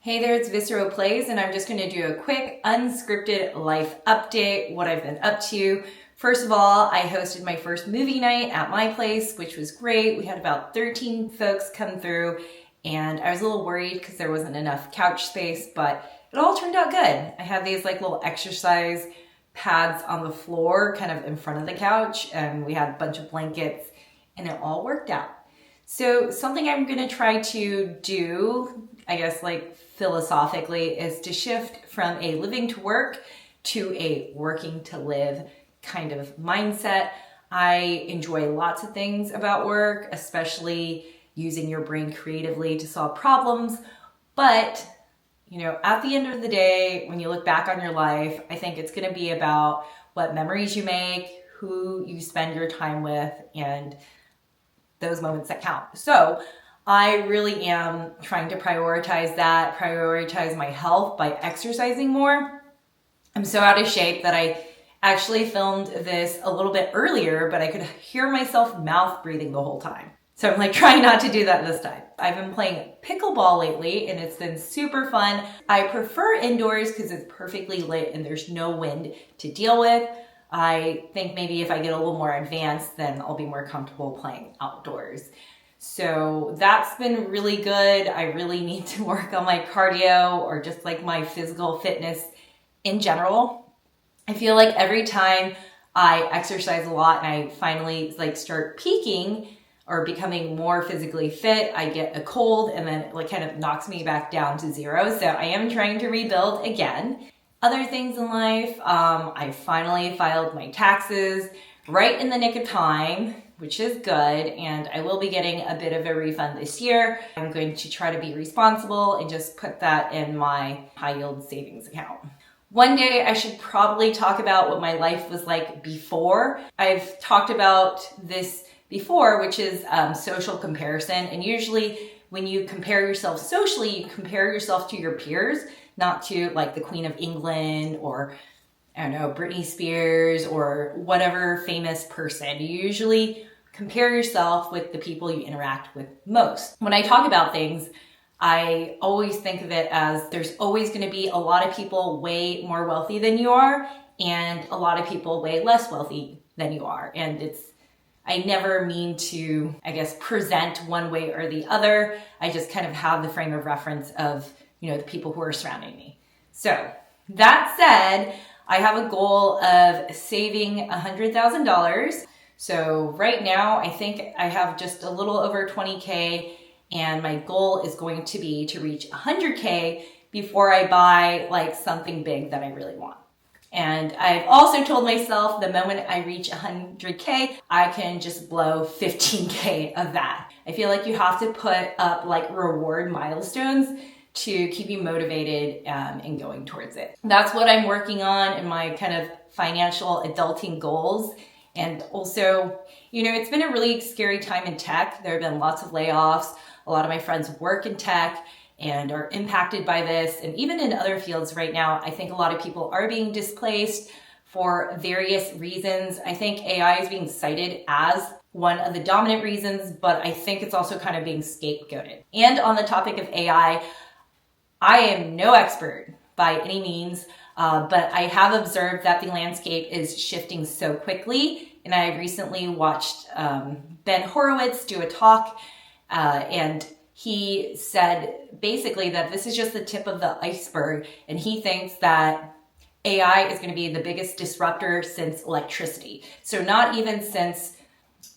Hey there, it's Visceral Plays, and I'm just going to do a quick unscripted life update, what I've been up to. First of all, I hosted my first movie night at my place, which was great. We had about 13 folks come through, and I was a little worried because there wasn't enough couch space, but it all turned out good. I had these little exercise pads on the floor, kind of in front of the couch, and we had a bunch of blankets, and it all worked out. So something I'm going to try to do, I guess philosophically, is to shift from a living to work to a working to live kind of mindset. I enjoy lots of things about work, especially using your brain creatively to solve problems. But, at the end of the day, when you look back on your life, I think it's going to be about what memories you make, who you spend your time with, and those moments that count. So I really am trying to prioritize my health by exercising more. I'm so out of shape that I actually filmed this a little bit earlier, but I could hear myself mouth breathing the whole time. So I'm trying not to do that this time. I've been playing pickleball lately and it's been super fun. I prefer indoors because it's perfectly lit and there's no wind to deal with. I think maybe if I get a little more advanced, then I'll be more comfortable playing outdoors. So that's been really good. I really need to work on my cardio or just my physical fitness in general. I feel like every time I exercise a lot and I finally start peaking or becoming more physically fit, I get a cold and then it kind of knocks me back down to zero. So I am trying to rebuild again. Other things in life, I finally filed my taxes right in the nick of time, which is good, and I will be getting a bit of a refund this year. I'm going to try to be responsible and just put that in my high yield savings account. One day I should probably talk about what my life was like before. I've talked about this before, which is social comparison, and usually when you compare yourself socially, you compare yourself to your peers, not to the Queen of England or, I don't know, Britney Spears or whatever famous person. You usually compare yourself with the people you interact with most. When I talk about things, I always think of it as there's always going to be a lot of people way more wealthy than you are and a lot of people way less wealthy than you are. And I never mean to, present one way or the other. I just kind of have the frame of reference of the people who are surrounding me. So that said, I have a goal of saving $100,000. So right now, I think I have just a little over 20K, and my goal is going to be to reach 100K before I buy something big that I really want. And I've also told myself the moment I reach 100K, I can just blow 15K of that. I feel like you have to put up reward milestones to keep you motivated in going towards it. That's what I'm working on in my kind of financial adulting goals. And also, it's been a really scary time in tech. There have been lots of layoffs. A lot of my friends work in tech and are impacted by this. And even in other fields right now, I think a lot of people are being displaced for various reasons. I think AI is being cited as one of the dominant reasons, but I think it's also kind of being scapegoated. And on the topic of AI, I am no expert by any means, but I have observed that the landscape is shifting so quickly. And I recently watched Ben Horowitz do a talk, and he said basically that this is just the tip of the iceberg. And he thinks that AI is going to be the biggest disruptor since electricity. So not even since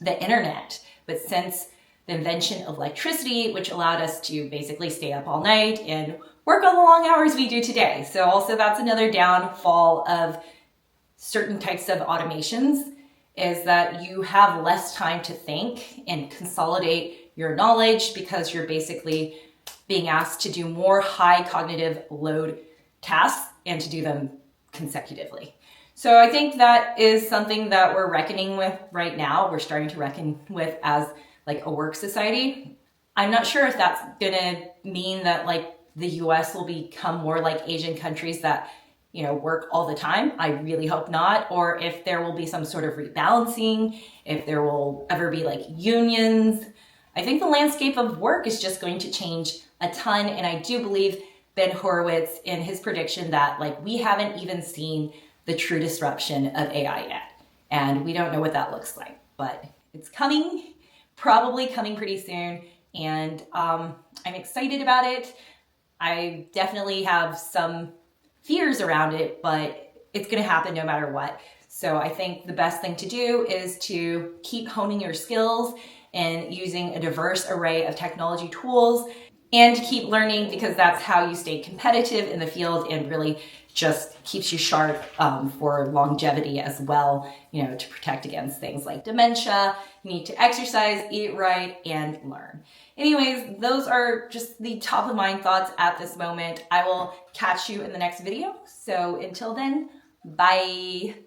the internet, but since the invention of electricity, which allowed us to basically stay up all night and work all the long hours we do today. So also that's another downfall of certain types of automations, is that you have less time to think and consolidate your knowledge because you're basically being asked to do more high cognitive load tasks and to do them consecutively. So I think that is something that we're reckoning with right now. We're starting to reckon with as a work society. I'm not sure if that's gonna mean that the US will become more like Asian countries that, work all the time. I really hope not. Or if there will be some sort of rebalancing, if there will ever be unions. I think the landscape of work is just going to change a ton. And I do believe Ben Horowitz in his prediction that like we haven't even seen the true disruption of AI yet. And we don't know what that looks like, but it's coming, probably coming pretty soon. And I'm excited about it. I definitely have some fears around it, but it's going to happen no matter what. So I think the best thing to do is to keep honing your skills and using a diverse array of technology tools and keep learning, because that's how you stay competitive in the field and really just keeps you sharp for longevity as well, to protect against things like dementia. You need to exercise, eat right, and learn. Anyways, those are just the top of mind thoughts at this moment. I will catch you in the next video. So until then, bye.